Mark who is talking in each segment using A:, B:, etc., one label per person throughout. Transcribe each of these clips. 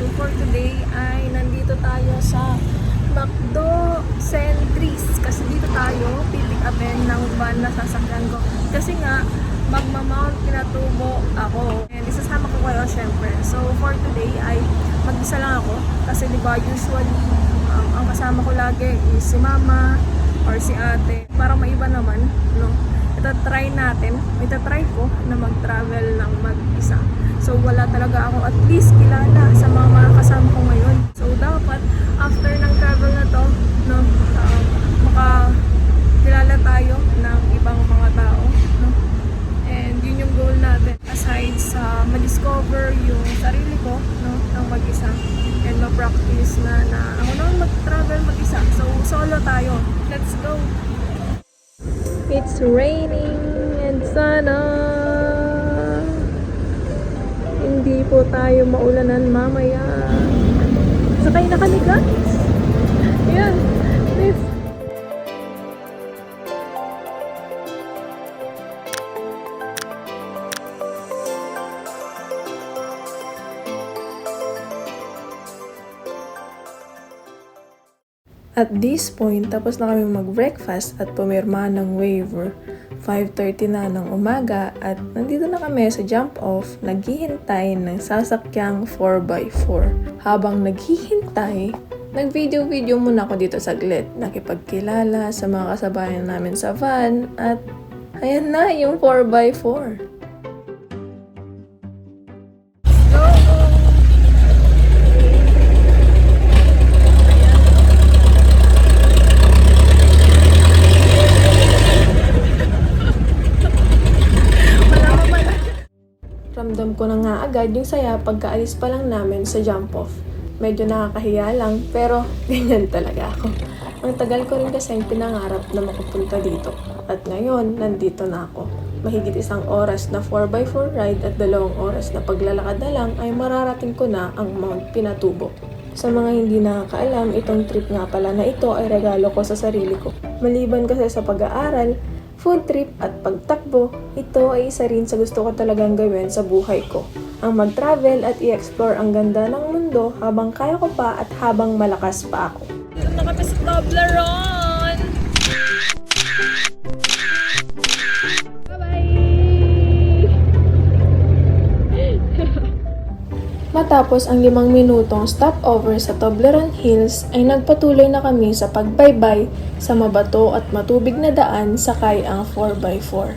A: So for today ay nandito tayo sa McDo Centris. Kasi dito tayo pipick upin ng van na sasakyan ko. Kasi nga, magmamount Pinatubo ako. And isasama ko kayo syempre. So for today ay mag-isa lang ako. Kasi diba usually ang kasama ko lagi is si mama or si ate. Para maiba naman, no? Itatry natin, itatry ko na mag-travel ng mag-isa. So wala talaga ako at least kilala sa mga kasama ko ngayon. So dapat after ng travel na to, no, makakilala tayo ng ibang mga tao, no? And yun yung goal natin. Aside sa ma-discover yung sarili ko, no, ng mag-isa. And ma-practice na ako naman mag-travel mag-isa. So solo tayo. Let's go! It's raining and sana hindi po tayo maulanan mamaya. Sakay na kami guys. Ayan. This. At this point, tapos na kami mag-breakfast at pumirma ng waiver. 5:30 na ng umaga at nandito na kami sa jump off, naghihintay ng sasakyang 4x4. Habang naghihintay, nag-video muna ako dito saglit. Nakipagkilala sa mga kasabayan namin sa van at ayan na yung 4x4. Ramdam ko na nga agad yung saya pagkaalis pa lang namin sa jump off. Medyo nakakahiya lang, pero ganyan talaga ako. Ang tagal ko rin kasing pinangarap na makapunta dito. At ngayon, nandito na ako. Mahigit 1 oras na 4x4 ride at 2 oras na paglalakad na lang ay mararating ko na ang Mount Pinatubo. Sa mga hindi nakakaalam, itong trip nga pala na ito ay regalo ko sa sarili ko. Maliban kasi sa pag-aaral, food trip at pagtakbo, ito ay isa rin sa gusto ko talagang gawin sa buhay ko. Ang mag-travel at i-explore ang ganda ng mundo habang kaya ko pa at habang malakas pa ako. Dito na kami sa Toblerone! Matapos ang 5 minutong stopover sa Toblerone Hills ay nagpatuloy na kami sa pagbaybay sa mabato at matubig na daan sakay ang 4x4.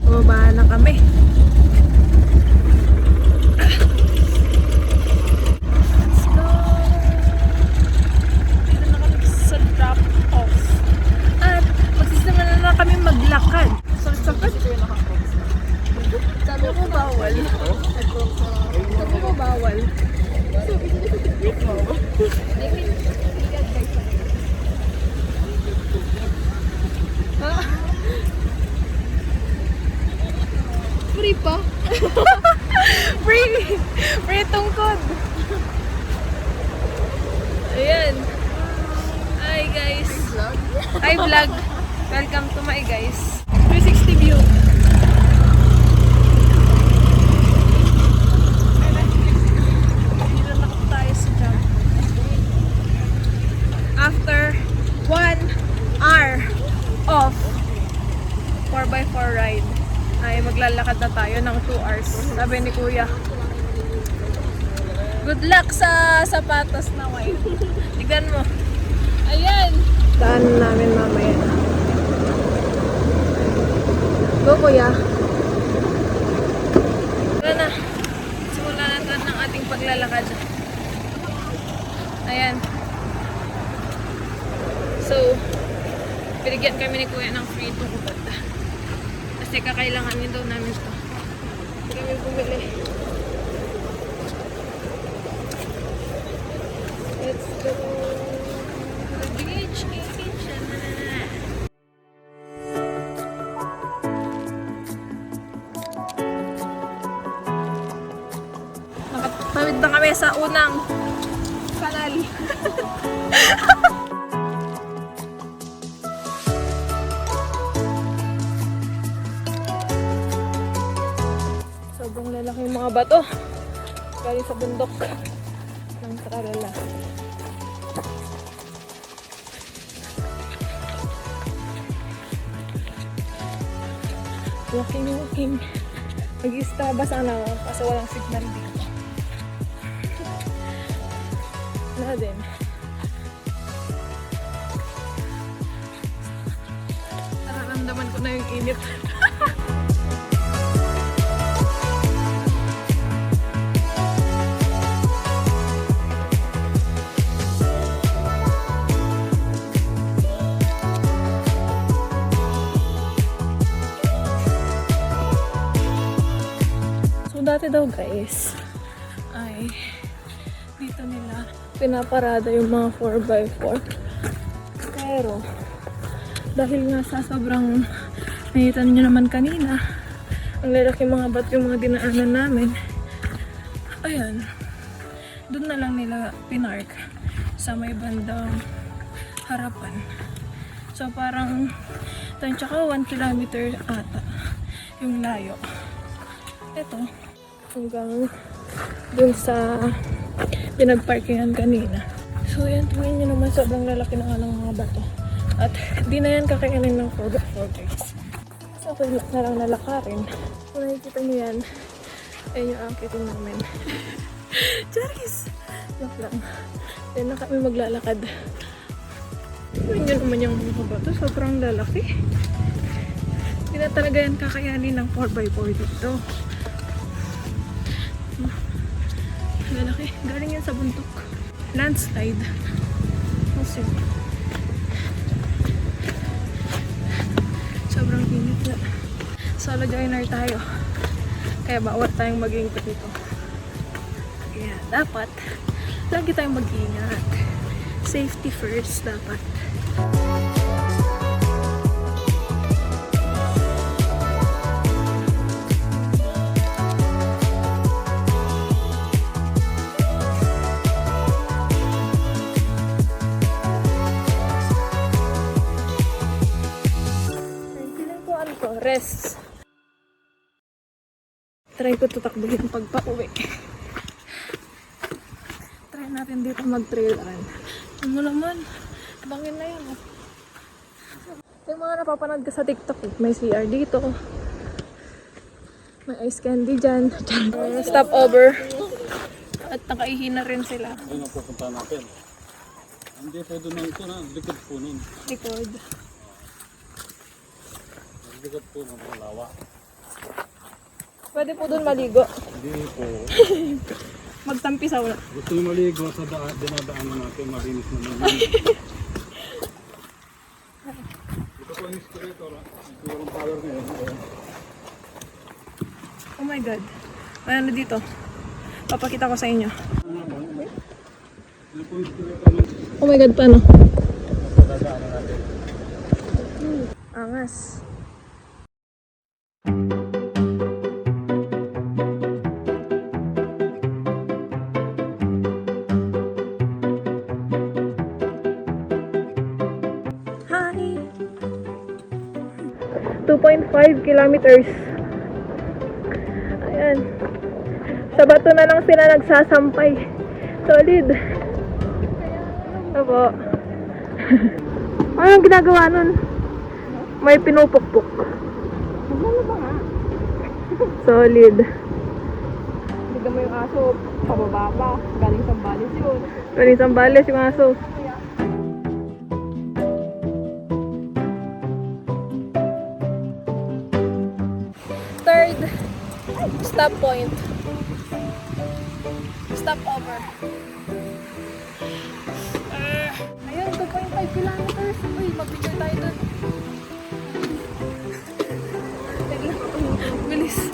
A: Baba na kami. Maglakad. So, sabi ko bawal. Sabi ko bawal. Free pa? Free! Free tungkod. Ayan. Hi guys. Hi vlog. Welcome to my guys. 360 view. Dito na tayo sa jump. After 1 hour of 4x4 ride, ay maglalakad na tayo ng 2 hours. Sabi ni Kuya. Good luck sa sapatos na white. Tignan mo. Ayan. Daan namin mamaya. Go, Kuya. Ito na. Simulan natin ng ating paglalakad. Ayan. So, binigyan kami ni Kuya ng free tungkod. Kasi kakailanganin daw namin ito. Kami bumili. Let's go. The beach. Nakatawid Punta kami sa unang kanal. Sobrang lalaki yung mga bato. Galing sa bundok ng Tarala. Walking. Mag-istaba sana ako kasi walang signal dito. Wala din. Nararamdaman ko na yung init. Dati daw guys, ay dito nila pinaparada yung mga 4x4. Pero, dahil nga sa sobrang nakita nyo naman kanina, ang lalaki mga bato yung mga dinaanan namin, ayan, doon na lang nila pinark sa may bandang harapan. So parang, tsaka 1 kilometer ata yung layo. Ito, hanggang dun sa pinagparkingan kanina. So yan, tingnan nyo naman, sobrang lalaki na nga ng mga bato. At di na yan kakainin ng 4x4 guys. So okay na lang nalakarin. Kung nakikita nyo yan, ayun yung angkitin namin. Charis! Joke lang. Then na kami maglalakad. Tingnan nyo naman yung mga bato, sobrang lalaki. Hindi na talaga yan kakayanin ng 4x4 dito. Lalaki. Galing yan sa bundok. Landslide. Kasi sobrang init na. Solo joiner tayo. Kaya bawat tayong maging dito. Kaya dapat lagi tayong mag-ingat. Safety first dapat. Rest. Try ko tutakbuhin pagpa-uwi. Try natin dito mag-trail run. Ano mo naman? Bangin na yan. Yung mga napapanood ka sa TikTok, may CR dito. May ice candy dyan. Stop over. At nakaihi na rin sila.
B: Ayun ang pupunta natin. Hindi pwede na ito na. Likod po nun.
A: Likod.
B: Likod po ng lawa.
A: Pwede po dun maligo.
B: Hindi po.
A: Magtampisaw na.
B: Gusto nyo maligo sa dinadaanan natin. Malinis na naman. Ito po yung escalator. Ito yung power ngayon.
A: Oh my god. May ano dito? Papakita ko sa inyo.
B: Ito po yung escalator.
A: Oh my god, paano?
B: Sa dadaanan natin.
A: Angas. Hi! 2.5 kilometers. Ayan. Sa bato na lang sila nagsasampay. Solid. Opo. Anong ginagawa nun? May pinupukpuk.
C: Ano ba nga?
A: Solid.
C: Bigyan mo yung aso, pababa pa. Galing Sambales yun.
A: Galing Sambales yung aso. Third stop point. Stop over. Ayun, 2.5 kilometers. Uy, mag-picture tayo dun. Bilis.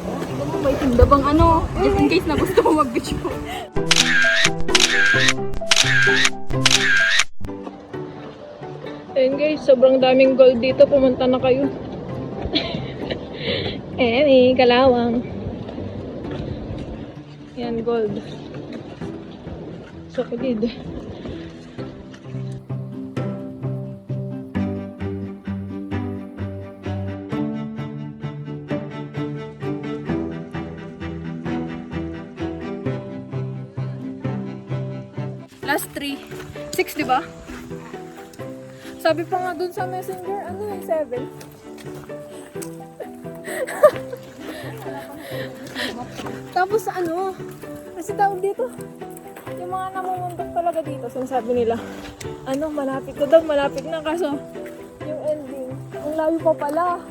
C: Ito mo, may tinda bang ano? Just in case na gusto mo mag-video.
A: Ayun guys, sobrang daming gold dito. Pumunta na kayo. Kalawang.
C: Yan, gold. Solid. Last 3. 6, di ba? Sabi pa nga dun sa messenger, ano yung 7? Tapos ano, kasi tawag dito, yung mga namumundok talaga dito, sinasabi nila, ano, malapit na daw, malapit na, kaso, yung ending, ang layo pa pala.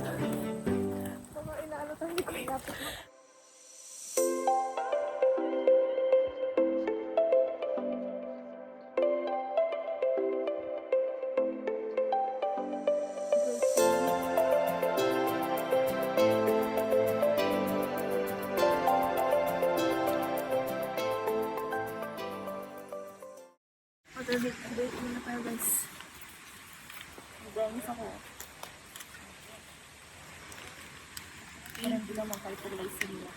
C: Mga inaano tayo ni Kuya. Date muna tayo guys. Dance ako. Meron din naman fertilizer niya.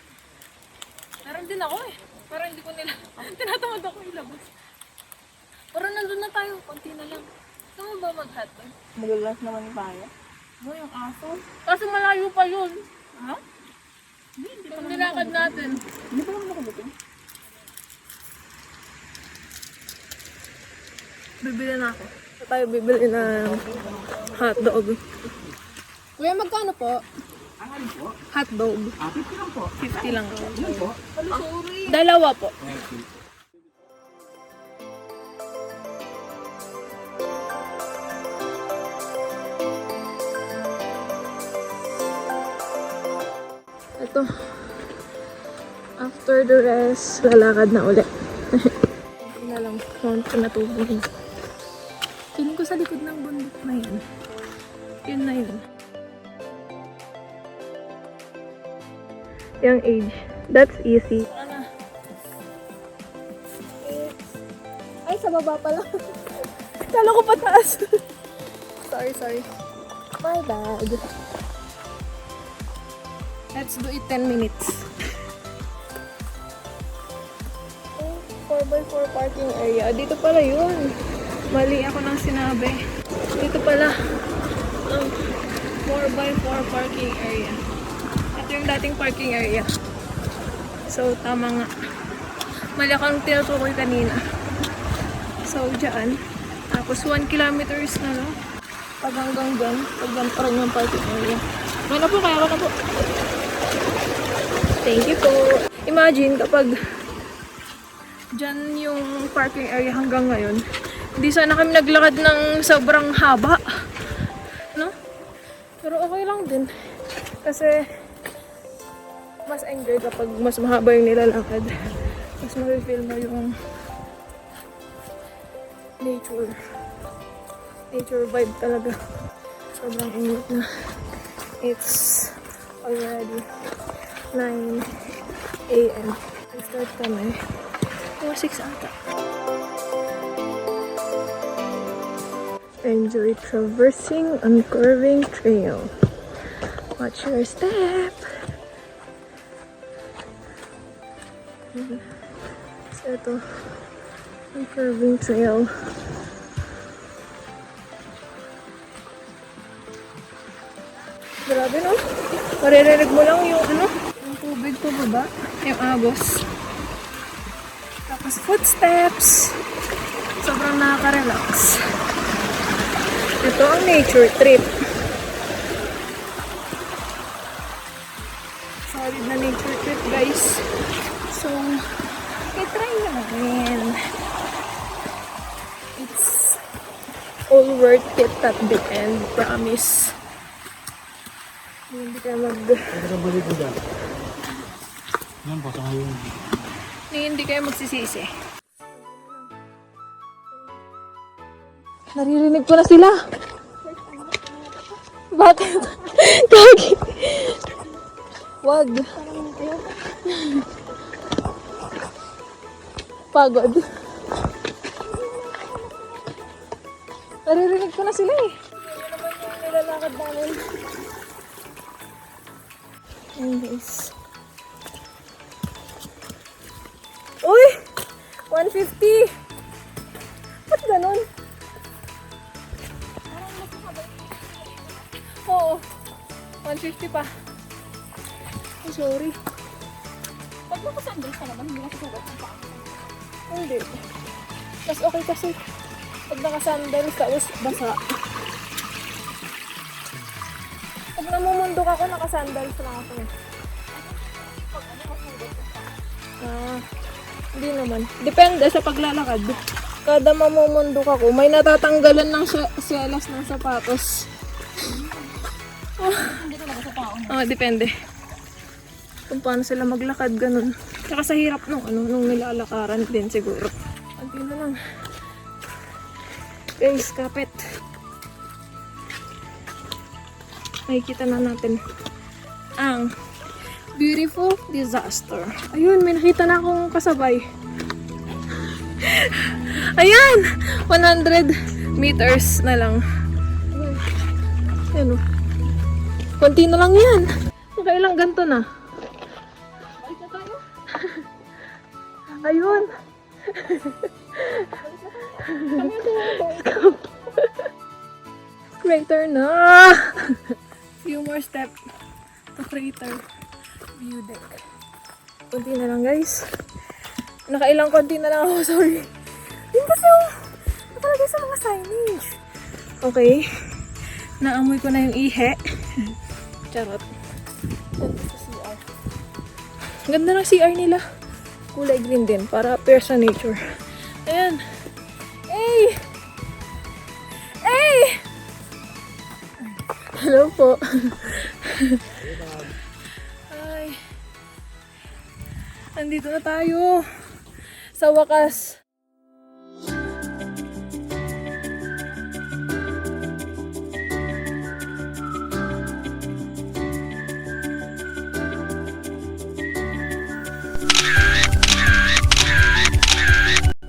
C: Meron din ako eh. Pero hindi ko nila. Tinatamad ako ilabas. Pero nandun na tayo. Konti na lang. Gusto mo ba mag-hotdog? Magalas naman yung paya. Ano yung aso? Kasi malayo pa yun. Ha? Hindi pa nilakad natin. Hindi pa naman nakabutin. Bibili na ako. Tayo bibili ng hotdog. Kuya, magkano po? Hotdog. 50 lang po. 50 lang po. Dalawa po. Ito. After the rest, lalakad na ulit. Hindi na lang. Konti na tubig. Feeling ko sa likod ng bundok na yun. Yun na yun. Young age. That's easy. Ay, sa baba pala. Kala ko pataas. Sorry. My bad. Let's do it 10 minutes. 4x4 parking area. Dito pala yun. Mali ako nang sinabi. Dito pala ang 4x4 parking area. Ito yung dating parking area. So, tama nga. Mali ako nang tinutukoy kanina. So, dyan. Tapos 1 kilometers na lang. Pag hanggang dyan. Pag dyan pa rin yung parking area. Kaya na po, kaya ko na po. Thank you po. Imagine kapag dyan yung parking area hanggang ngayon. Hindi sana kami naglakad ng sobrang haba. No? Pero okay lang din. Kasi mas enjoy kapag mas mahaba yung nilalakad. Mas ma-feel mo yung nature. Nature vibe talaga. Sobrang init na. It's already 9 a.m. Start kami. 4:06 ata. Enjoy traversing on curving trail. Watch your step. So ito, ang curving trail. Grabe no? Maririnig mo lang yung ano, yung tubig po baba, yung agos. Tapos footsteps. Sobrang nakaka-relax. Ito ang nature trip. Solid na nature trip guys. So, i-try namin. It's all worth it at the end, promise. Hindi kayo
B: Yan po, sa ngayon.
C: hindi kayo magsisisi. Naririnig ko na sila. Bakit? Kagi. Wag. Pagod. Naririnig ko na sila eh. Ano naman yung nilalakad namin. Ayan guys. 150! Ba't ganun? Oo. 150 pa. Oh, sorry.
D: Pag nakasandals ka naman, hindi nakasugat ng paa.
C: Hindi. Mas okay kasi pag nakasandals tapos basa. Pag namumundok ako, nakasandals lang ako. Hindi naman. Depende sa paglalakad. Kada mamumundok ako, may natatanggalan ng selas ng sapatos.
D: Hindi talaga sa tao.
C: Depende. Kung paano sila maglakad, ganun. Tsaka sa hirap nung nilalakaran din siguro. Kunti na lang. Guys, kapit. Makikita na natin ang beautiful disaster. Ayun, may nakita na akong kasabay. Ayan! 100 meters na lang. Ayan o. Konti na lang yan. Nakailang ganito na.
D: Balik na tayo.
C: Ayun. Crater na. Few more step to crater view deck. Konti na lang guys. Nakailang konti na lang ako, sorry. Yun kasi yung nakalagay sa mga signage. Okay. Naamoy ko na yung ihe. Charot. Ganda sa CR. Ganda ng CR nila. Kulay green din para pair sa nature. Ayan. Hey! Hey! Hello po. Hi. Andito na tayo. Sa wakas.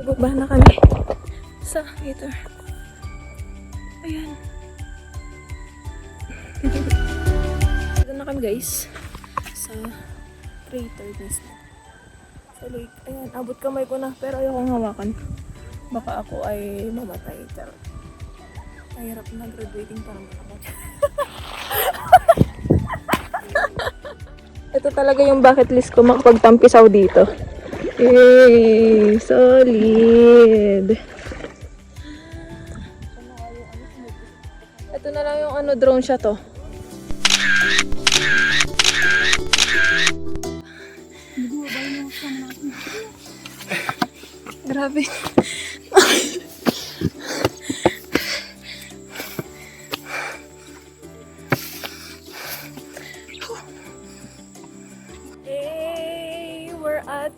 C: Baba na kami sa meter. Ayan. Dito na kami guys sa crater mismo. Sa lake. Ayan, abot kamay ko na pero ayokong hawakan. Baka ako ay mamatay. Charot. Mahirap na graduating pa naman ako. Ito talaga yung bucket list ko, makapagtampisaw dito. Yay! Solid! Ito na lang yung drone shot to. Grabe. Hey, we're at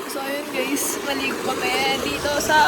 C: So ayun guys, maligo kami dito sa